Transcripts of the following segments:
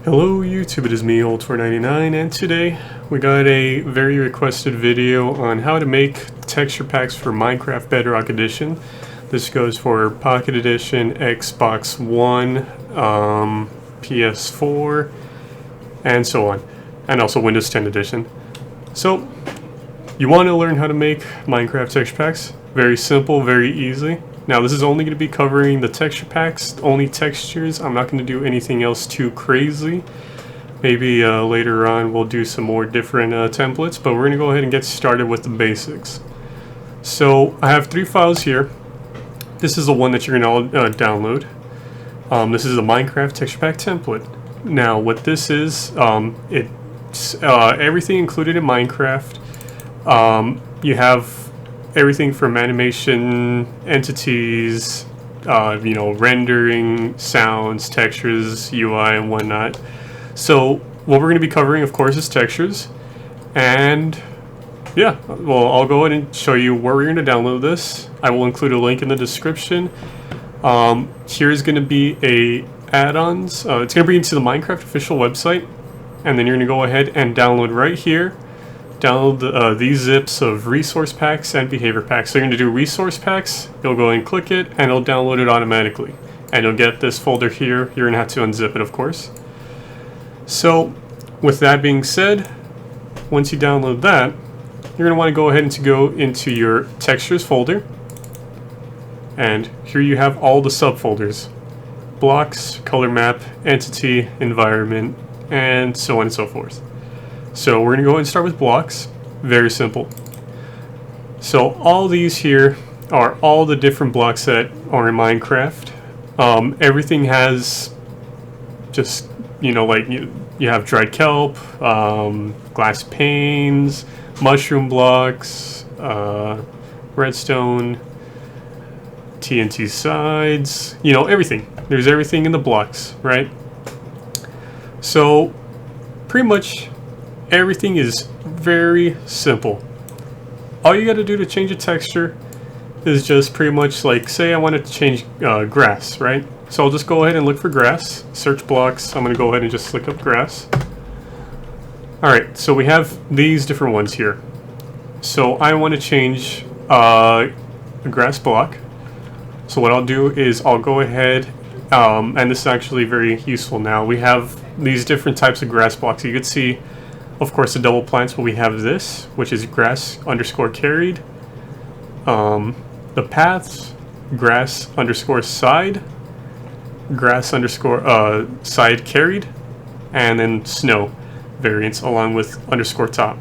Hello YouTube, it is me, Old499, and today we got a very requested video on how to make texture packs for Minecraft Bedrock Edition. This goes for Pocket Edition, Xbox One, PS4, and so on, and also Windows 10 Edition. So, you want to learn how to make Minecraft texture packs? Very simple, very easy. Now this is only going to be covering the texture packs, only textures. I'm not going to do anything else too crazy. Maybe later on we'll do some more different templates, but we're going to go ahead and get started with the basics. So I have 3 files here. This is the one that you're going to download. This is a Minecraft texture pack template. Now what this is, it's everything included in Minecraft. You have everything from animation, entities, rendering, sounds, textures, UI, and whatnot. So what we're going to be covering, of course, is textures. And yeah, well, I'll go ahead and show you where we're going to download this. I will include a link in the description. Here's going to be a add-ons. It's going to bring you to the Minecraft official website. And then you're going to go ahead and download right here. Download these zips of resource packs and behavior packs. So you're going to do resource packs, you'll go and click it, and it'll download it automatically. And you'll get this folder here. You're going to have to unzip it, of course. So with that being said, once you download that, you're going to want to go ahead and go into your textures folder. And here you have all the subfolders: blocks, color map, entity, environment, and so on and so forth. So we're going to go ahead and start with blocks. Very simple. So all these here are all the different blocks that are in Minecraft. Everything has just, like you have dried kelp, glass panes, mushroom blocks, redstone, TNT sides, everything. There's everything in the blocks, right? So pretty much everything is very simple. All you got to do to change a texture is just pretty much like, say I wanted to change grass, right? So I'll just go ahead and look for grass, search blocks. I'm going to go ahead and just look up grass. Alright, so we have these different ones here. So I want to change a grass block. So what I'll do is I'll go ahead, and this is actually very useful now. We have these different types of grass blocks. You could see, of course, the double plants, but we have this, which is grass underscore carried. The paths, grass underscore side, grass underscore side carried, and then snow variants along with underscore top.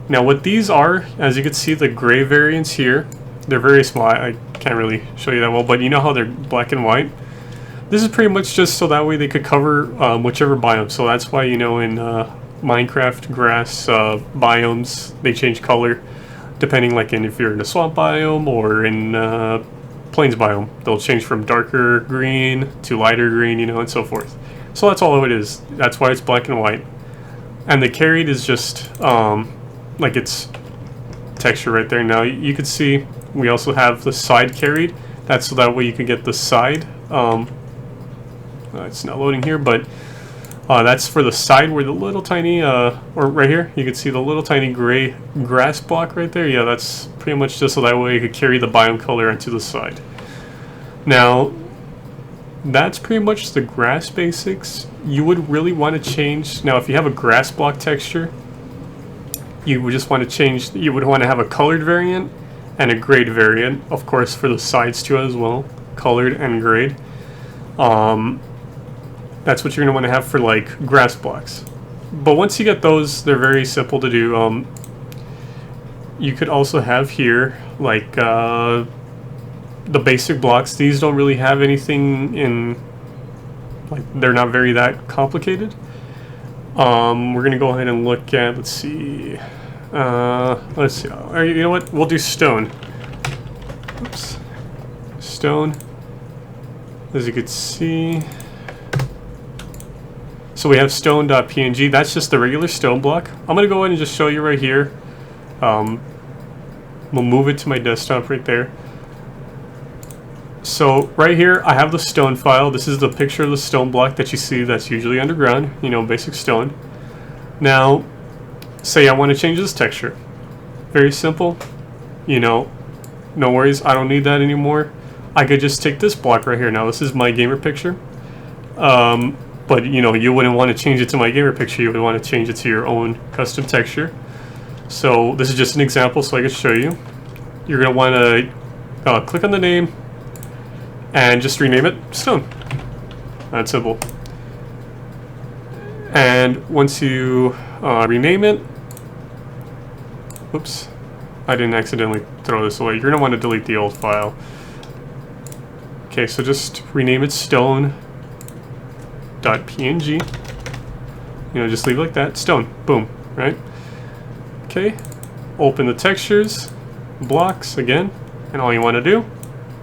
Now what these are, as you can see, the gray variants here, they're very small. I can't really show you that well, but you know how they're black and white? This is pretty much just so that way they could cover whichever biome. So that's why, in Minecraft grass biomes, they change color depending, like if you're in a swamp biome or in plains biome, they'll change from darker green to lighter green, and so forth. So that's all it is. That's why it's black and white. And the carried is just like its texture right there. Now you can see we also have the side carried. That's so that way you can get the side. It's not loading here, but that's for the side where the little tiny, or right here, you can see the little tiny gray grass block right there. Yeah, that's pretty much just so that way you could carry the biome color onto the side. Now, that's pretty much the grass basics. You would really want to change, now if you have a grass block texture, you would just want to change, you would want to have a colored variant and a grayed variant, of course, for the sides too as well, colored and grayed. That's what you're going to want to have for like grass blocks. But once you get those, they're very simple to do. You could also have here like the basic blocks. These don't really have anything in, like, they're not very that complicated. We're going to go ahead and look at, let's see. You know what? We'll do stone. Oops. Stone. As you could see. So we have stone.png. That's just the regular stone block. I'm going to go ahead and just show you right here. We'll move it to my desktop right there. So right here, I have the stone file. This is the picture of the stone block that you see that's usually underground, you know, basic stone. Now, say I want to change this texture. Very simple, you know, no worries, I don't need that anymore. I could just take this block right here. Now, this is my gamer picture. But, you know, you wouldn't want to change it to my gamer picture. You would want to change it to your own custom texture. So this is just an example so I can show you. You're going to want to click on the name and just rename it stone. That's simple. And once you rename it, oops, I didn't accidentally throw this away. You're going to want to delete the old file. Okay, so just rename it stone.png. You know, just leave it like that. Stone. Boom. Right? Okay. Open the textures, blocks again, and all you want to do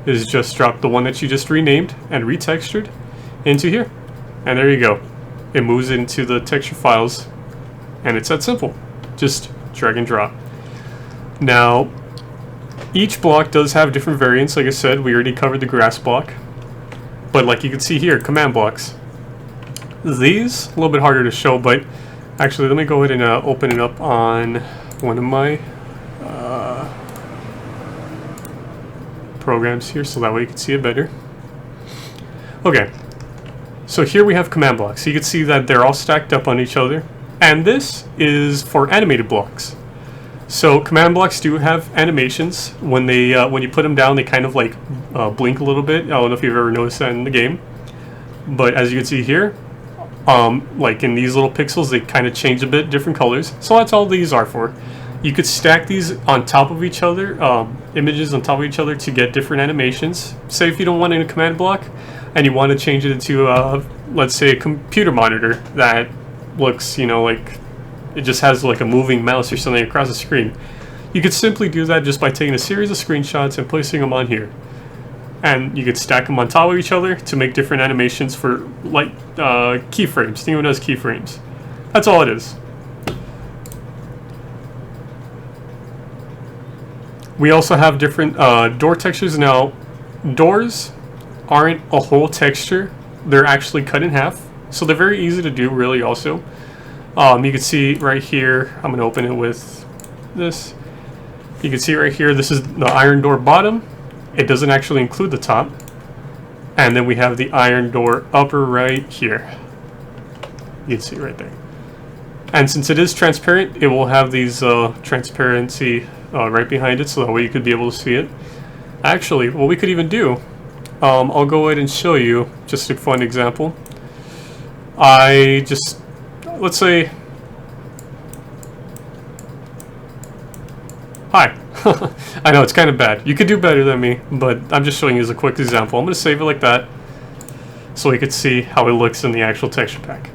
is just drop the one that you just renamed and retextured into here. And there you go. It moves into the texture files, and it's that simple. Just drag and drop. Now, each block does have different variants. Like I said, we already covered the grass block. But like you can see here, command blocks. These, a little bit harder to show, but actually let me go ahead and open it up on one of my programs here so that way you can see it better. Okay, so here we have command blocks. So you can see that they're all stacked up on each other. And this is for animated blocks. So command blocks do have animations. When they when you put them down, they kind of like blink a little bit. I don't know if you've ever noticed that in the game, but as you can see here, like in these little pixels, they kind of change a bit, different colors. So that's all these are for. You could stack these on top of each other, images on top of each other to get different animations. Say if you don't want it in a command block and you want to change it into, let's say, a computer monitor that looks, you know, like it just has like a moving mouse or something across the screen. You could simply do that just by taking a series of screenshots and placing them on here. And you could stack them on top of each other to make different animations for like keyframes. Think of it as keyframes. That's all it is. We also have different door textures. Now, doors aren't a whole texture. They're actually cut in half. So they're very easy to do, really, also. You can see right here, I'm going to open it with this. You can see right here, this is the iron door bottom. It doesn't actually include the top. And then we have the iron door upper right here. You can see right there. And since it is transparent, it will have these transparency right behind it, so that way you could be able to see it. Actually, what we could even do, I'll go ahead and show you just a fun example. Let's say, hi. I know it's kind of bad. You could do better than me, but I'm just showing you as a quick example. I'm going to save it like that so we could see how it looks in the actual texture pack.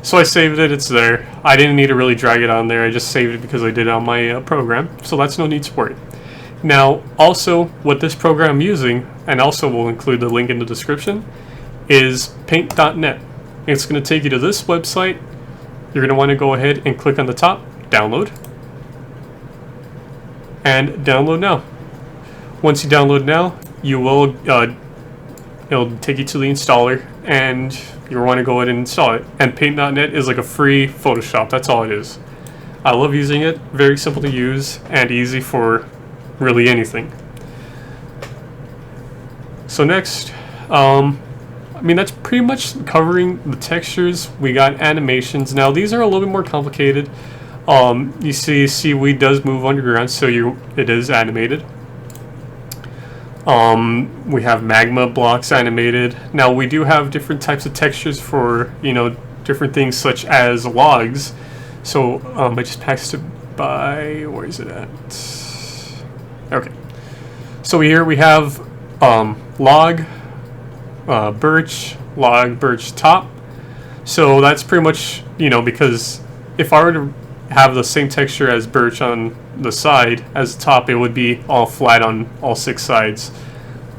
So I saved it, it's there. I didn't need to really drag it on there. I just saved it because I did it on my program, so that's no need to worry. Now, also, what this program I'm using, and also we'll include the link in the description, is paint.net. It's going to take you to this website. You're going to want to go ahead and click on the top, download, and download now. Once you download now, you will it'll take you to the installer, and you'll want to go ahead and install it. And paint.net is like a free Photoshop. That's all it is. I love using it. Very simple to use and easy for really anything. So next, I mean, that's pretty much covering the textures. We got animations. Now these are a little bit more complicated. You see seaweed does move underground, so it is animated. We have magma blocks animated. Now we do have different types of textures for, you know, different things such as logs. So I just passed it by, where is it at? Okay. So here we have log, birch, log, birch top. So that's pretty much, you know, because if I were to have the same texture as birch on the side as the top, it would be all flat on all 6 sides.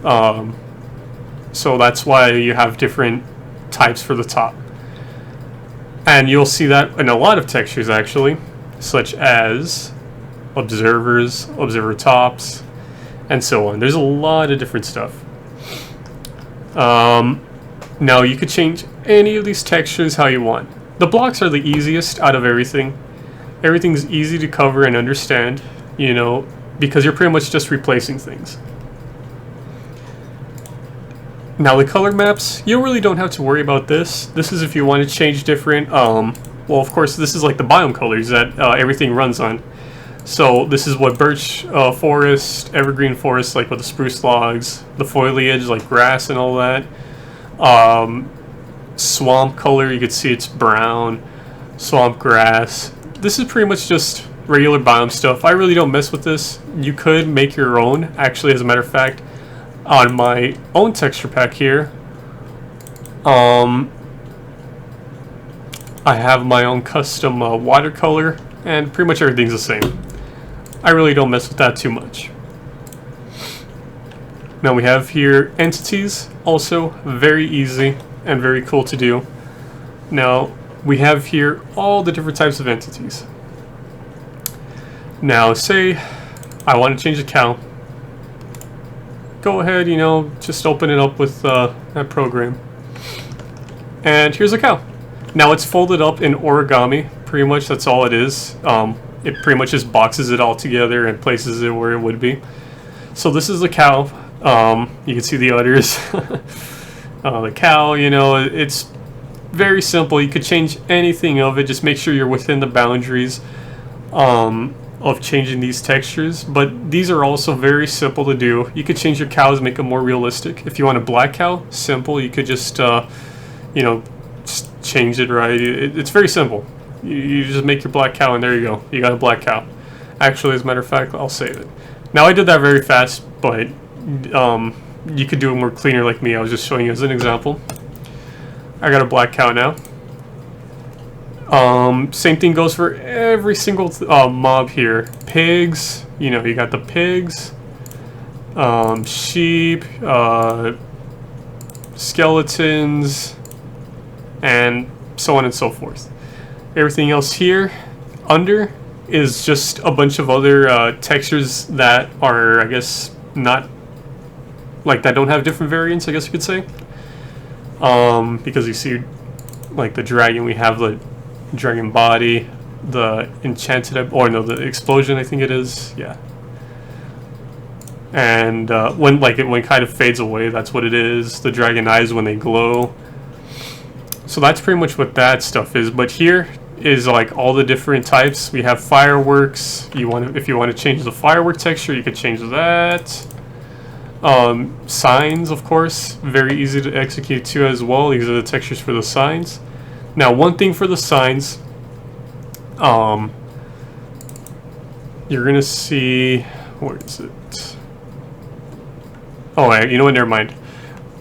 So that's why you have different types for the top. And you'll see that in a lot of textures actually, such as observers, observer tops, and so on. There's a lot of different stuff. Now you could change any of these textures how you want. The blocks are the easiest out of everything. Everything's easy to cover and understand, you know, because you're pretty much just replacing things. Now the color maps, you really don't have to worry about this. This is if you want to change different, well of course this is like the biome colors that everything runs on. So this is what birch forest, evergreen forest like with the spruce logs, the foliage like grass and all that. Swamp color, you can see it's brown, swamp grass. This is pretty much just regular biome stuff. I really don't mess with this. You could make your own, actually, as a matter of fact. On my own texture pack here, I have my own custom watercolor, and pretty much everything's the same. I really don't mess with that too much. Now we have here entities, also very easy and very cool to do. Now we have here all the different types of entities. Now say I want to change the cow. Go ahead, you know, just open it up with that program. And here's a cow. Now it's folded up in origami, pretty much that's all it is. It pretty much just boxes it all together and places it where it would be. So this is the cow. You can see the udders. The cow, you know, it's very simple. You could change anything of it. Just make sure you're within the boundaries of changing these textures, but these are also very simple to do. You could change your cows, make them more realistic. If you want a black cow, simple. You could just, you know, just change it right. It's very simple. You just make your black cow, and there you go. You got a black cow. Actually, as a matter of fact, I'll save it. Now I did that very fast, but you could do it more cleaner like me. I was just showing you as an example. I got a black cow now. Same thing goes for every single mob here. Pigs, you know, you got the pigs, sheep, skeletons, and so on and so forth. Everything else here under is just a bunch of other textures that are, I guess, not like that don't have different variants, I guess you could say. Because you see, like the dragon, we have the dragon body, the enchanted, or no, the explosion, I think it is, yeah. And when it kind of fades away, that's what it is. The dragon eyes when they glow. So that's pretty much what that stuff is. But here is like all the different types. We have fireworks. If you want to change the firework texture, you could change that. Signs, of course, very easy to execute too as well. These are the textures for the signs. Now, one thing for the signs, you're gonna see, where is it? Oh, you know what? Never mind.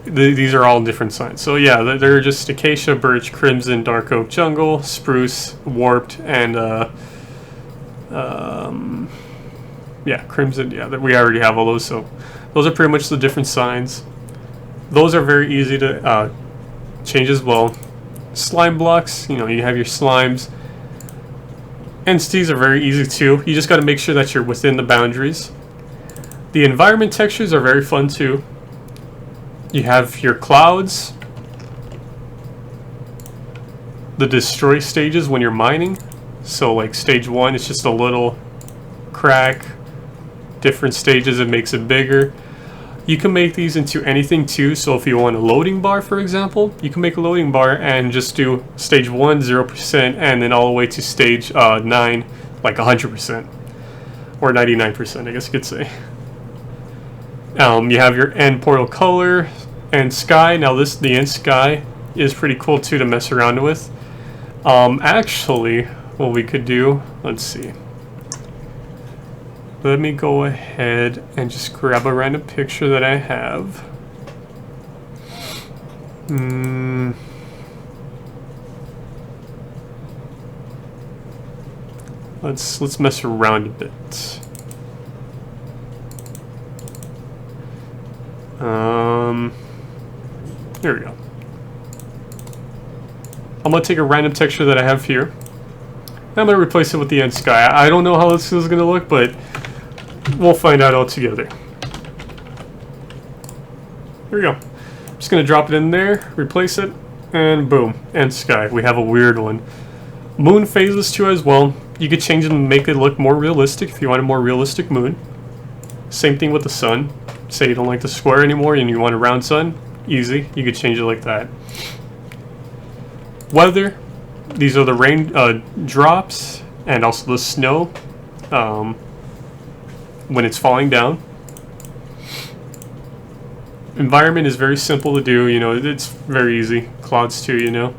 These are all different signs. So yeah, they're just acacia, birch, crimson, dark oak, jungle, spruce, warped, and yeah, crimson. Yeah, we already have all those. So those are pretty much the different signs. Those are very easy to change as well. Slime blocks, you know, you have your slimes. Entities are very easy too. You just got to make sure that you're within the boundaries. The environment textures are very fun too. You have your clouds, the destroy stages when you're mining. So like stage 1, it's just a little crack. Different stages, it makes it bigger. You can make these into anything too. So if you want a loading bar, for example, you can make a loading bar and just do stage 1, 0%, and then all the way to stage 9, like 100%. Or 99%, I guess you could say. You have your end portal color and sky. Now the end sky is pretty cool too to mess around with. Actually, what we could do, let's see. Let me go ahead and just grab a random picture that I have. Let's mess around a bit. Here we go. I'm gonna take a random texture that I have here. I'm gonna replace it with the end sky. I don't know how this is gonna look, but we'll find out all together. Here we go. Just gonna drop it in there, replace it, and boom, and sky. We have a weird one. Moon phases too as well. You could change them to make it look more realistic if you want a more realistic moon. Same thing with the sun. Say you don't like the square anymore and you want a round sun, easy, you could change it like that. Weather, these are the rain drops and also the snow when it's falling down. Environment is very simple to do, you know, it's very easy. Clouds too, you know.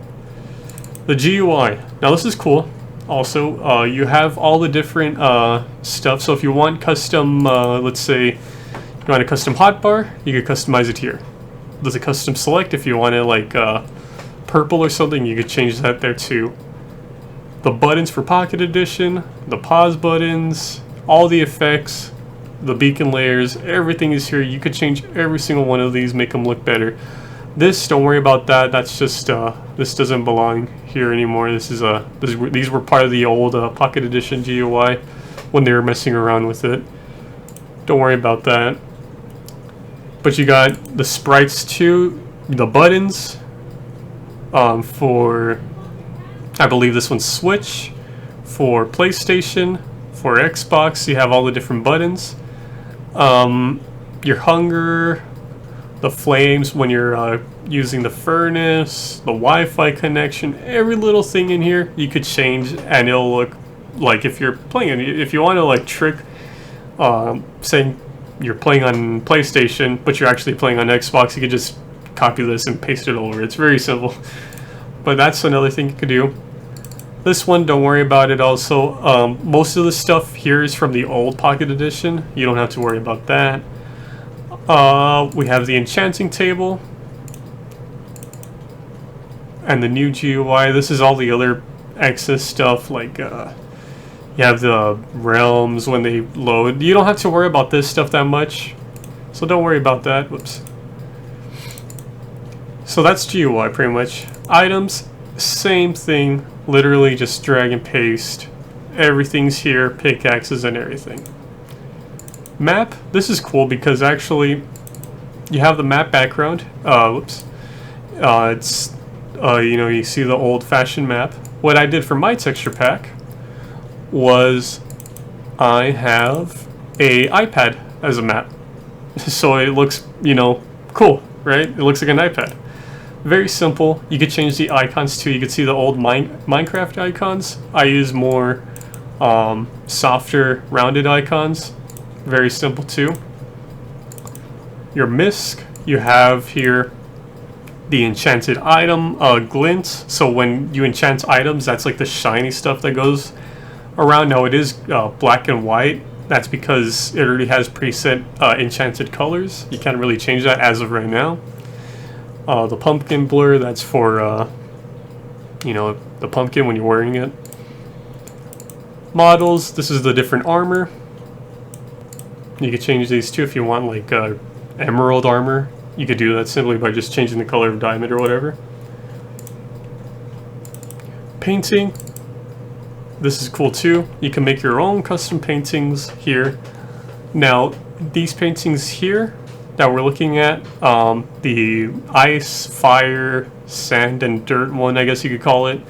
The GUI, now this is cool. Also, you have all the different stuff. So if you want custom, let's say you want a custom hotbar, you can customize it here. There's a custom select if you want it like purple or something, you could change that there too. The buttons for Pocket Edition, the pause buttons, all the effects, the beacon layers, everything is here. You could change every single one of these, make them look better. This, don't worry about that. That's just this doesn't belong here anymore. This is these were part of the old Pocket Edition GUI when they were messing around with it. Don't worry about that. But you got the sprites too, the buttons for, I believe this one's Switch, for PlayStation, for Xbox. You have all the different buttons. Your hunger, the flames when you're using the furnace, the Wi-Fi connection, every little thing in here you could change and it'll look like if you're playing. If you want to like trick, saying you're playing on PlayStation but you're actually playing on Xbox, you could just copy this and paste it over. It's very simple. But that's another thing you could do. This one, don't worry about it also. Most of the stuff here is from the old Pocket Edition. You don't have to worry about that. We have the enchanting table and the new GUI. This is all the other excess stuff, like you have the realms when they load. You don't have to worry about this stuff that much, so don't worry about that. Whoops. So that's GUI pretty much. Items, same thing, literally just drag and paste. Everything's here, pickaxes and everything. Map, this is cool because actually you have the map background. Whoops. It's you know, you see the old-fashioned map. What I did for my texture pack was I have a iPad as a map. So it looks, you know, cool, right? It looks like an iPad. Very simple. You could change the icons too. You could see the old Minecraft icons. I use more softer, rounded icons. Very simple too. Your misc, you have here the enchanted item glint. So when you enchant items, that's like the shiny stuff that goes around. Now it is black and white. That's because it already has preset enchanted colors. You can't really change that as of right now. The pumpkin blur, that's for you know, the pumpkin when you're wearing it. Models, this is the different armor. You could change these too if you want, like emerald armor. You could do that simply by just changing the color of diamond or whatever. Painting, this is cool too. You can make your own custom paintings here. Now, these paintings here that we're looking at, the ice, fire, sand, and dirt one, I guess you could call it.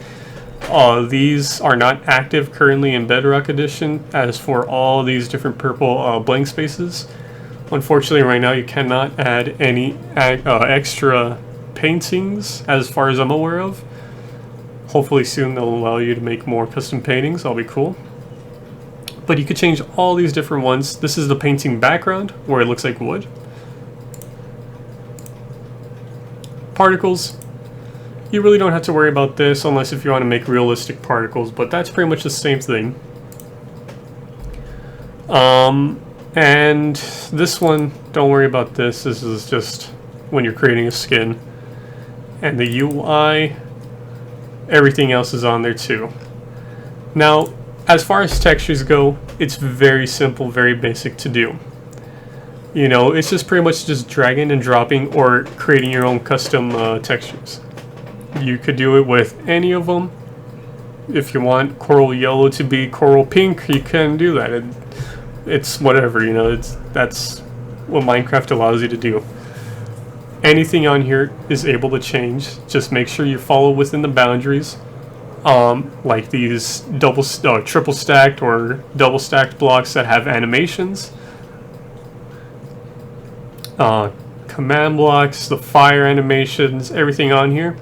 These are not active currently in Bedrock Edition. As for all these different purple blank spaces, unfortunately right now you cannot add any extra paintings as far as I'm aware of. Hopefully soon they'll allow you to make more custom paintings. That'll be cool. But you could change all these different ones. This is the painting background where it looks like wood. Particles, you really don't have to worry about this unless if you want to make realistic particles, but that's pretty much the same thing. And this one, don't worry about this. This is just when you're creating a skin. And the UI, everything else is on there too. Now, as far as textures go, it's very simple, very basic to do. You know, it's just pretty much just dragging and dropping or creating your own custom textures. You could do it with any of them. If you want coral yellow to be coral pink, you can do that. It's whatever, you know, that's what Minecraft allows you to do. anything on here is able to change. Just make sure you follow within the boundaries. Like these triple stacked or double stacked blocks that have animations. Command blocks, the fire animations, everything on here.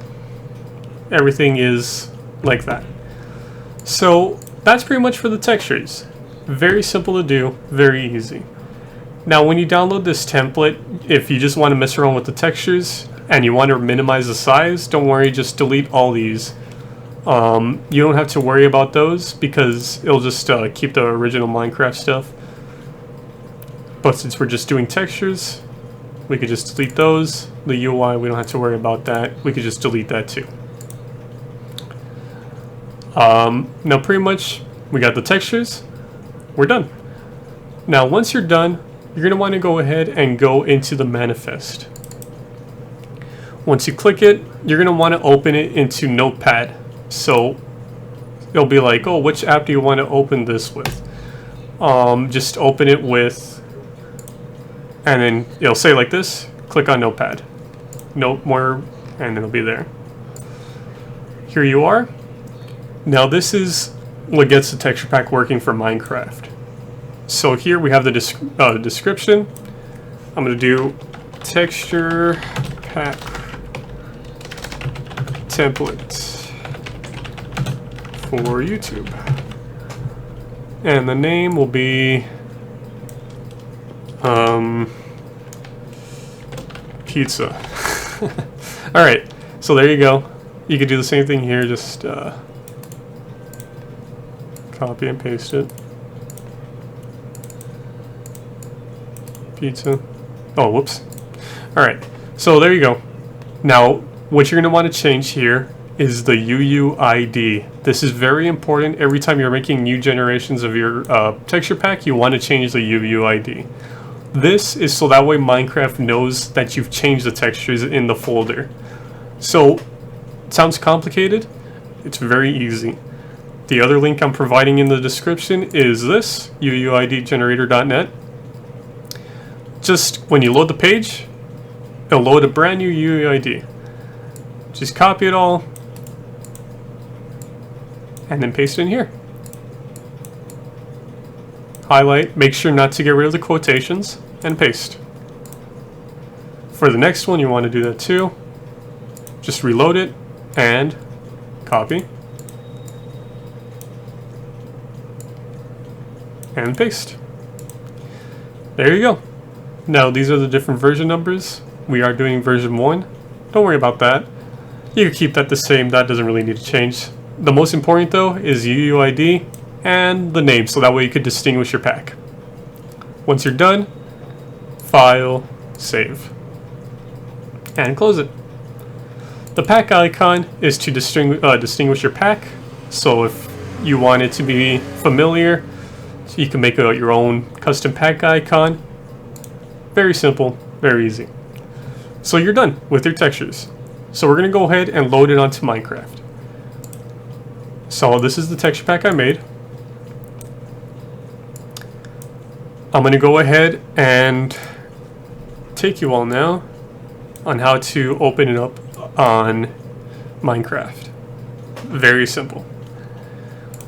Everything is like that. So that's pretty much for the textures. Very simple to do, very easy. Now when you download this template, if you just want to mess around with the textures and you want to minimize the size, don't worry, just delete all these. You don't have to worry about those because it'll just keep the original Minecraft stuff. But since we're just doing textures, we could just delete those. The UI, we don't have to worry about that. We could just delete that too. Now pretty much we got the textures. We're done. Now once you're done, you're going to want to go ahead and go into the manifest. Once you click it, you're going to want to open it into Notepad. So it'll be like, oh, which app do you want to open this with? Just open it with, and then it'll say like this, click on Notepad. Note more, and it'll be there. Here you are. Now this is what gets the texture pack working for Minecraft. So here we have the description. I'm going to do texture pack template for YouTube. And the name will be pizza. Alright, so there you go. You could do the same thing here, just copy and paste it. Pizza. Oh, whoops. Alright, so there you go. Now, what you're going to want to change here is the UUID. This is very important. Every time you're making new generations of your texture pack, you want to change the UUID. This is so that way Minecraft knows that you've changed the textures in the folder. So, it sounds complicated? It's very easy. The other link I'm providing in the description is this, uuidgenerator.net. Just when you load the page, it'll load a brand new UUID. Just copy it all, and then paste it in here. Highlight, make sure not to get rid of the quotations, and paste. For the next one, you want to do that too. Just reload it, and copy. And paste. There you go. Now these are the different version numbers. We are doing version 1. Don't worry about that. You can keep that the same. That doesn't really need to change. The most important though is UUID and the name, so that way you could distinguish your pack. Once you're done, file, save, and close it. The pack icon is to distinguish your pack. So if you want it to be familiar, you can make your own custom pack icon. Very simple, very easy. So you're done with your textures. So we're going to go ahead and load it onto Minecraft. So this is the texture pack I made. I'm going to go ahead and take you all now on how to open it up on Minecraft. Very simple.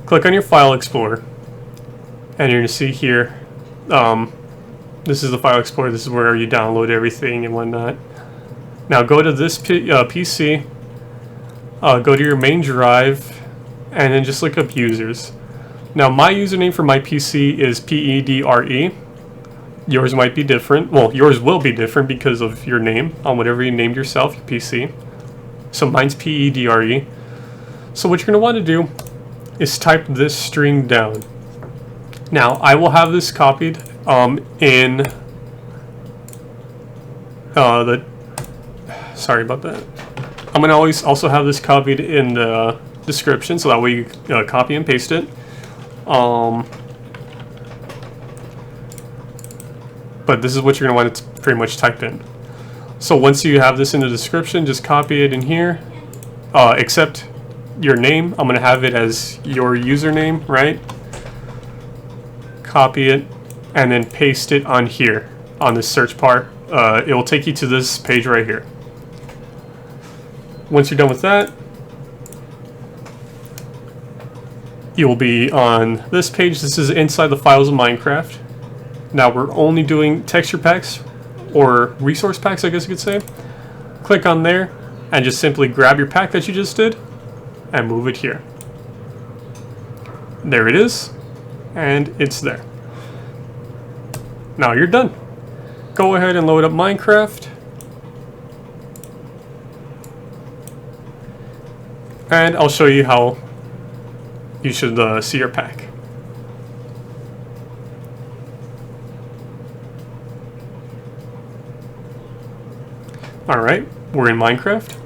Click on your File Explorer, and you're going to see here, this is the File Explorer. This is where you download everything and whatnot. Now go to this PC, go to your main drive, and then just look up users. Now my username for my PC is PEDRE. Yours might be different. Well, yours will be different because of your name on whatever you named yourself, your PC. So mine's PEDRE. So what you're going to want to do is type this string down. Now I will have this copied in sorry about that. I'm going to always also have this copied in the description, so that way you copy and paste it. But this is what you're going to want to pretty much type in. So once you have this in the description, just copy it in here, except your name. I'm going to have it as your username, right? Copy it, and then paste it on here, on the search bar it will take you to this page right here. Once you're done with that, you will be on this page. This is inside the files of Minecraft. Now we're only doing texture packs, or resource packs, I guess you could say. Click on there and just simply grab your pack that you just did and move it here. There it is, and it's there. Now you're done. Go ahead and load up Minecraft. And I'll show you how you should see your pack. Alright, we're in Minecraft.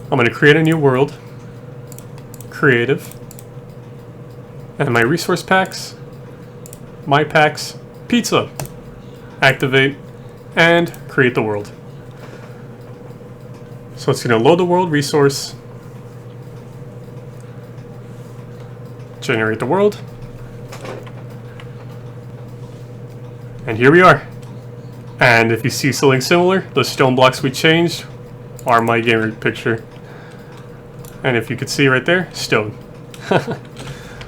I'm going to create a new world. Creative. And my resource packs. My packs. Pizza. Activate. And create the world. So it's going to load the world resource. Generate the world. And here we are. And if you see something similar, the stone blocks we changed are my gamer picture. And if you could see right there, stone.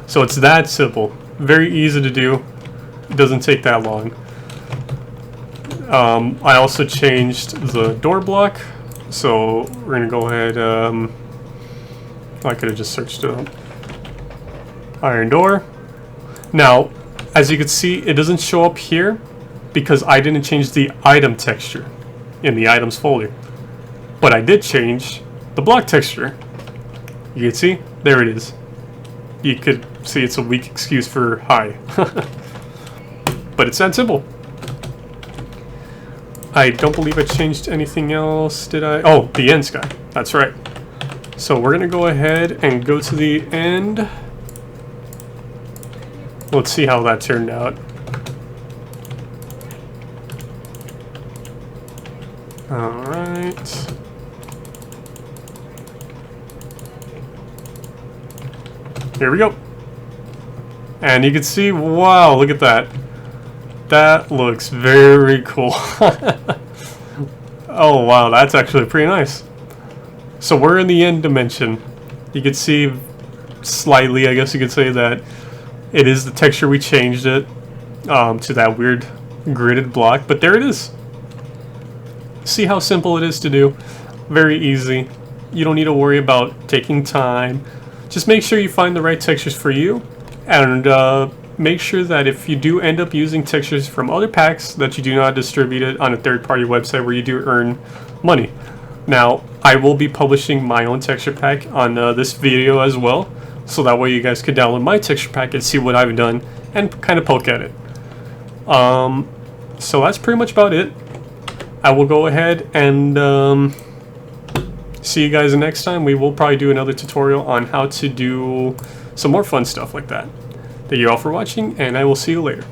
So it's that simple. Very easy to do. It doesn't take that long. I also changed the door block. So we're going to go ahead. I could have just searched it. Iron door. Now, as you can see, it doesn't show up here because I didn't change the item texture in the items folder. But I did change the block texture. You can see, there it is. You could see it's a weak excuse for hi. But it's that simple. I don't believe I changed anything else, did I? Oh, the end sky. That's right. So we're gonna go ahead and go to the end. Let's see how that turned out. Alright. Here we go. And you can see, wow, look at that. That looks very cool. Oh wow, that's actually pretty nice. So we're in the end dimension. You can see slightly, I guess you could say, that it is the texture we changed it to that weird gridded block, but there it is. See how simple it is to do? Very easy. You don't need to worry about taking time. Just make sure you find the right textures for you, and make sure that if you do end up using textures from other packs, that you do not distribute it on a third-party website where you do earn money. Now, I will be publishing my own texture pack on this video as well, so that way you guys could download my texture pack and see what I've done and kind of poke at it. So that's pretty much about it. I will go ahead and see you guys next time. We will probably do another tutorial on how to do some more fun stuff like that. Thank you all for watching, and I will see you later.